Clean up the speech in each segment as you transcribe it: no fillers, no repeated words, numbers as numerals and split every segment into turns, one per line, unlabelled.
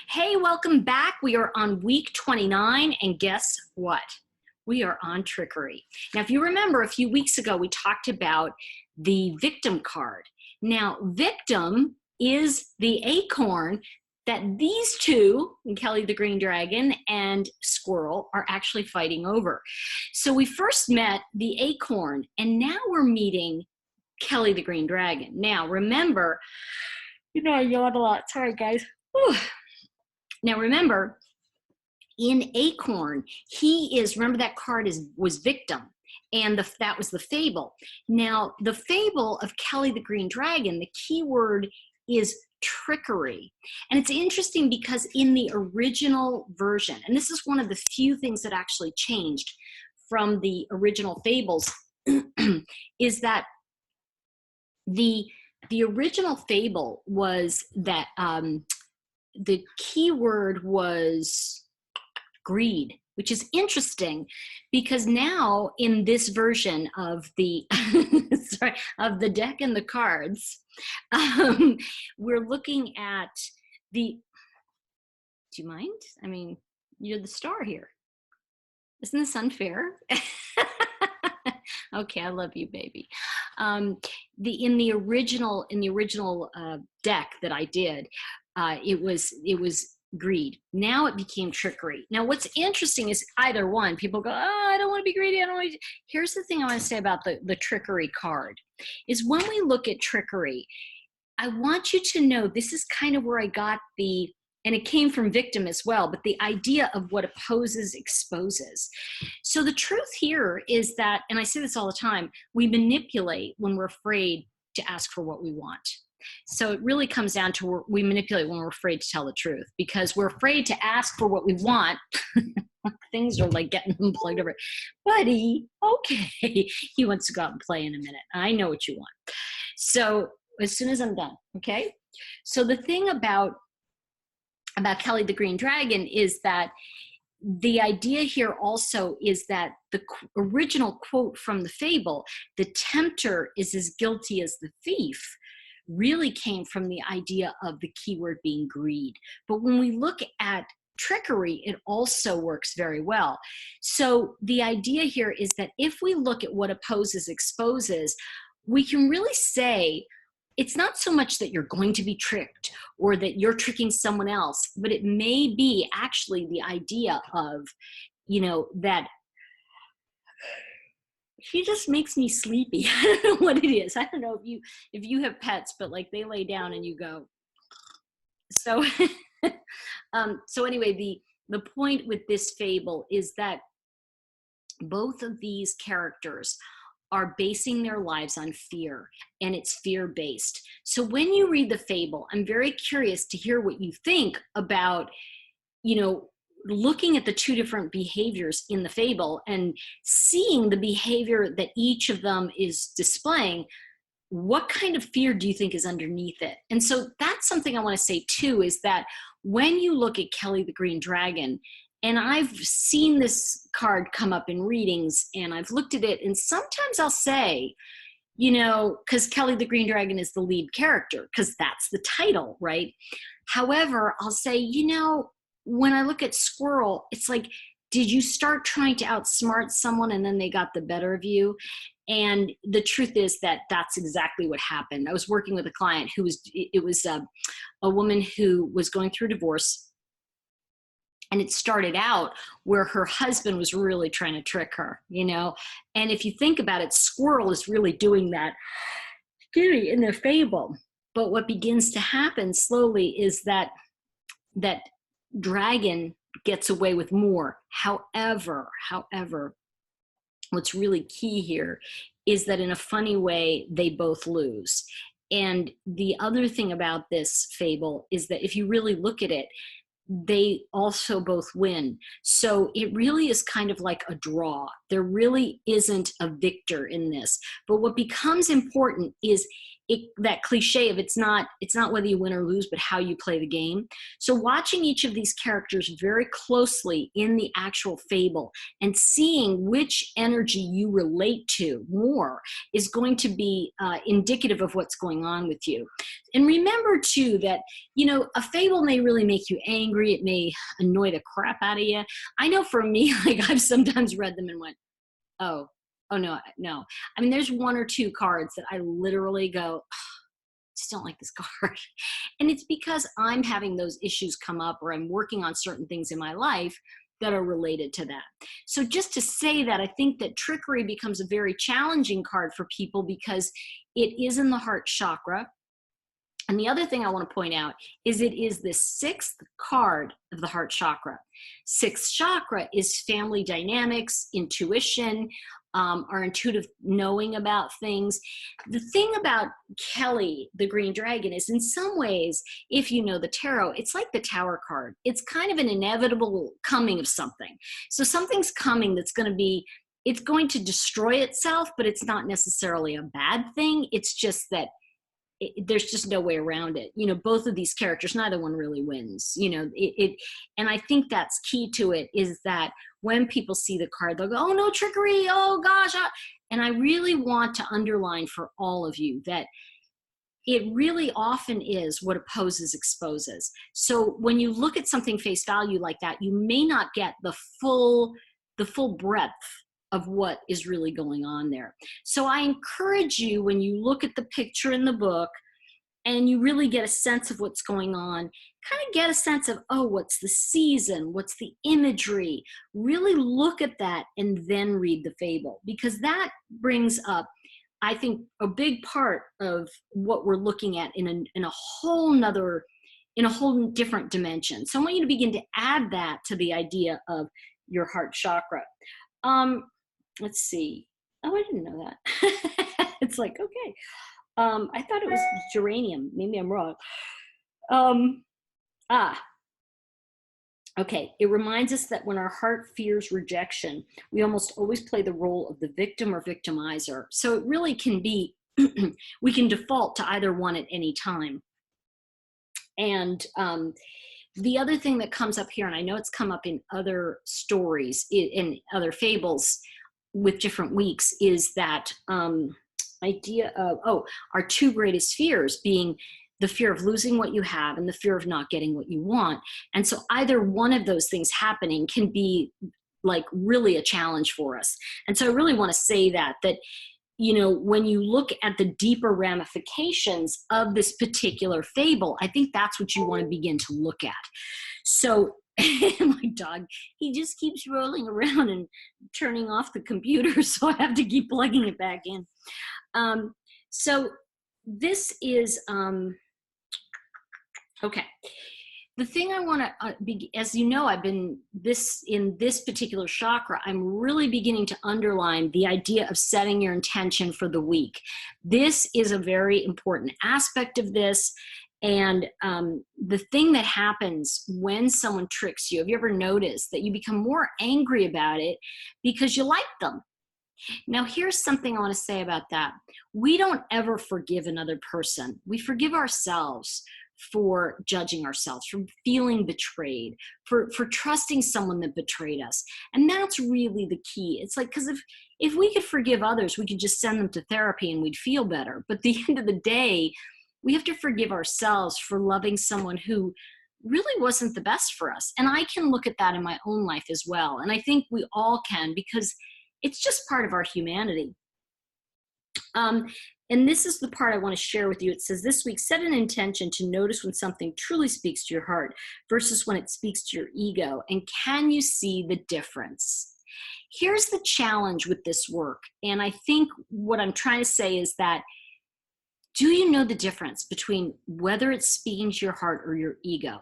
Hey, welcome back. We are on week 29, and guess what? We are on trickery. Now, if you remember, a few weeks ago, we talked about the victim card. Now, victim is the acorn that these two, Kelly the Green Dragon and Squirrel, are actually fighting over. So we first met the acorn, and now we're meeting Kelly the Green Dragon. Now, remember, I yawned a lot. Sorry, guys. Whew. Now remember, in Acorn, remember that card was victim, and that was the fable. Now, the fable of Kelly the Green Dragon, the key word is trickery. And it's interesting because in the original version, and this is one of the few things that actually changed from the original fables, is that the original fable was that the key word was greed, which is interesting because now in this version of the of the deck and the cards, we're looking at the. Do you mind? I mean, you're the star here. Isn't this unfair? Okay, I love you, baby. In the original deck that I did, it was greed. Now it became trickery. Now what's interesting is either one. People go, oh, I don't want to be greedy. I don't want to. Here's the thing I want to say about the trickery card is when we look at trickery, I want you to know this is kind of where I got and it came from victim as well, but the idea of what opposes exposes. So the truth here is that, and I say this all the time, we manipulate when we're afraid to ask for what we want. So it really comes down to we manipulate when we're afraid to tell the truth because we're afraid to ask for what we want. Things are like getting unplugged over. Buddy, okay. He wants to go out and play in a minute. I know what you want. So as soon as I'm done, okay? So the thing about Kelly the Green Dragon is that the idea here also is that the original quote from the fable, the tempter is as guilty as the thief, really came from the idea of the keyword being greed. But when we look at trickery, it also works very well. So the idea here is that if we look at what opposes exposes, we can really say it's not so much that you're going to be tricked or that you're tricking someone else, but it may be actually the idea of, that he just makes me sleepy. I don't know what it is. I don't know if you have pets, but like they lay down and you go. So, so anyway, the point with this fable is that both of these characters are basing their lives on fear, and it's fear-based. So when you read the fable, I'm very curious to hear what you think about, looking at the two different behaviors in the fable and seeing the behavior that each of them is displaying. What kind of fear do you think is underneath it? And so that's something I want to say too, is that when you look at Kelly the Green Dragon, and I've seen this card come up in readings and I've looked at it, and sometimes I'll say, because Kelly the Green Dragon is the lead character, because that's the title, right? However, I'll say, when I look at Squirrel, it's like, did you start trying to outsmart someone and then they got the better of you? And the truth is that that's exactly what happened. I was working with a client who was a woman who was going through divorce. And it started out where her husband was really trying to trick her, And if you think about it, Squirrel is really doing that in the fable. But what begins to happen slowly is that dragon gets away with more. However, what's really key here is that in a funny way, they both lose. And the other thing about this fable is that if you really look at it, they also both win. So it really is kind of like a draw. There really isn't a victor in this. But what becomes important is that cliche of it's not whether you win or lose, but how you play the game. So watching each of these characters very closely in the actual fable and seeing which energy you relate to more is going to be indicative of what's going on with you. And remember too that, you know, a fable may really make you angry. It may annoy the crap out of you. I know for me, like I've sometimes read them and went, oh no. I mean, there's one or two cards that I literally go, oh, I just don't like this card. And it's because I'm having those issues come up, or I'm working on certain things in my life that are related to that. So just to say that, I think that Trickery becomes a very challenging card for people because it is in the heart chakra. And the other thing I want to point out is it is the 6th card of the heart chakra. 6th chakra is family dynamics, intuition, our intuitive knowing about things. The thing about Kelly, the green dragon, is in some ways, if you know the tarot, it's like the Tower card. It's kind of an inevitable coming of something. So something's coming that's going to be, it's going to destroy itself, but it's not necessarily a bad thing. It's just that there's just no way around it. You know, both of these characters, neither one really wins, you know, and I think that's key to it, is that when people see the card, they'll go, oh no, Trickery, oh gosh. And I really want to underline for all of you that it really often is what opposes exposes. So when you look at something face value like that, you may not get the full breadth of what is really going on there. So I encourage you, when you look at the picture in the book and you really get a sense of what's going on, kind of get a sense of, oh, what's the season? What's the imagery? Really look at that and then read the fable, because that brings up, I think, a big part of what we're looking at in a whole different dimension. So I want you to begin to add that to the idea of your heart chakra. Let's see. Oh, I didn't know that. It's like, okay. I thought it was geranium. Maybe I'm wrong. Okay. It reminds us that when our heart fears rejection, we almost always play the role of the victim or victimizer. So it really can be, we can default to either one at any time. And the other thing that comes up here, and I know it's come up in other stories, in other fables with different weeks, is that idea of, our 2 greatest fears being the fear of losing what you have and the fear of not getting what you want. And so either one of those things happening can be like really a challenge for us. And so I really want to say that, you know, when you look at the deeper ramifications of this particular fable, I think that's what you want to begin to look at. So my dog, he just keeps rolling around and turning off the computer, so I have to keep plugging it back in. So this is, okay. The thing I want to, as you know, I've been in this particular chakra, I'm really beginning to underline the idea of setting your intention for the week. This is a very important aspect of this. And the thing that happens when someone tricks you, have you ever noticed that you become more angry about it because you like them? Now, here's something I want to say about that. We don't ever forgive another person. We forgive ourselves for judging ourselves, for feeling betrayed, for trusting someone that betrayed us. And that's really the key. It's like, because if we could forgive others, we could just send them to therapy and we'd feel better. But at the end of the day, we have to forgive ourselves for loving someone who really wasn't the best for us. And I can look at that in my own life as well. And I think we all can, because it's just part of our humanity. And this is the part I want to share with you. It says, this week, set an intention to notice when something truly speaks to your heart versus when it speaks to your ego. And can you see the difference? Here's the challenge with this work. And I think what I'm trying to say is that, do you know the difference between whether it's speaking to your heart or your ego?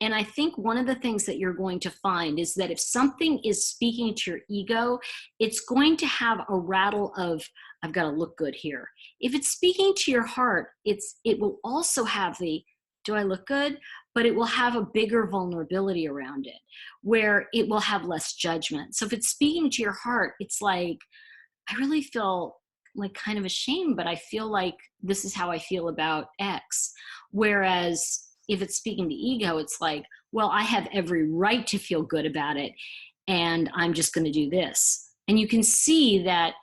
And I think one of the things that you're going to find is that if something is speaking to your ego, it's going to have a rattle of, I've got to look good here. If it's speaking to your heart, it will also have the, do I look good? But it will have a bigger vulnerability around it, where it will have less judgment. So if it's speaking to your heart, it's like, I really feel like kind of ashamed, but I feel like this is how I feel about X. Whereas if it's speaking to ego, it's like, well, I have every right to feel good about it, and I'm just going to do this. And you can see that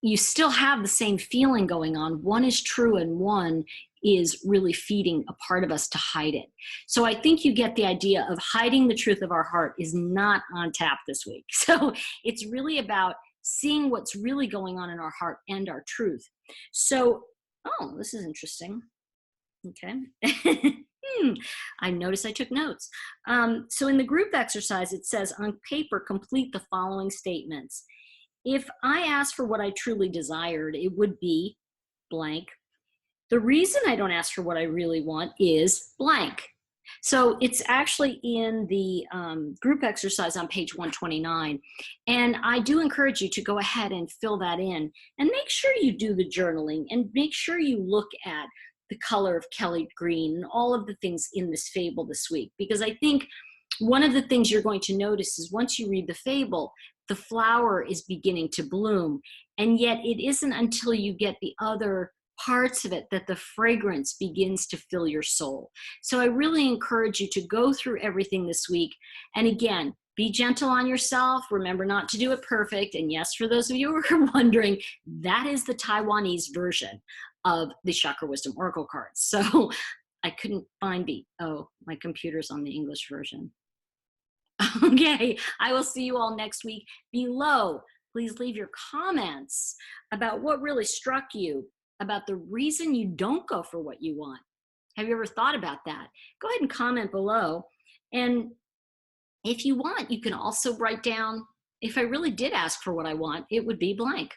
you still have the same feeling going on. One is true and one is really feeding a part of us to hide it. So I think you get the idea of hiding the truth of our heart is not on tap this week. So it's really about seeing what's really going on in our heart and our truth. So, oh, this is interesting. Okay. I noticed I took notes. So in the group exercise, it says on paper, complete the following statements. If I asked for what I truly desired, it would be blank. The reason I don't ask for what I really want is blank. So it's actually in the group exercise on page 129. And I do encourage you to go ahead and fill that in and make sure you do the journaling and make sure you look at the color of Kelly green and all of the things in this fable this week. Because I think one of the things you're going to notice is once you read the fable, the flower is beginning to bloom. And yet it isn't until you get the other parts of it that the fragrance begins to fill your soul. So I really encourage you to go through everything this week. And again, be gentle on yourself. Remember not to do it perfect. And yes, for those of you who are wondering, that is the Taiwanese version of the Chakra Wisdom Oracle cards. So I couldn't find my computer's on the English version. Okay, I will see you all next week. Below, please leave your comments about what really struck you, about the reason you don't go for what you want. Have you ever thought about that? Go ahead and comment below. And if you want, you can also write down, if I really did ask for what I want, it would be blank.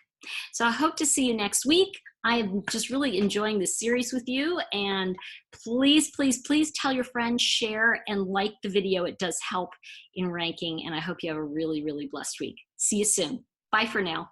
So I hope to see you next week. I am just really enjoying this series with you. And please, please, please tell your friends, share, and like the video. It does help in ranking. And I hope you have a really, really blessed week. See you soon. Bye for now.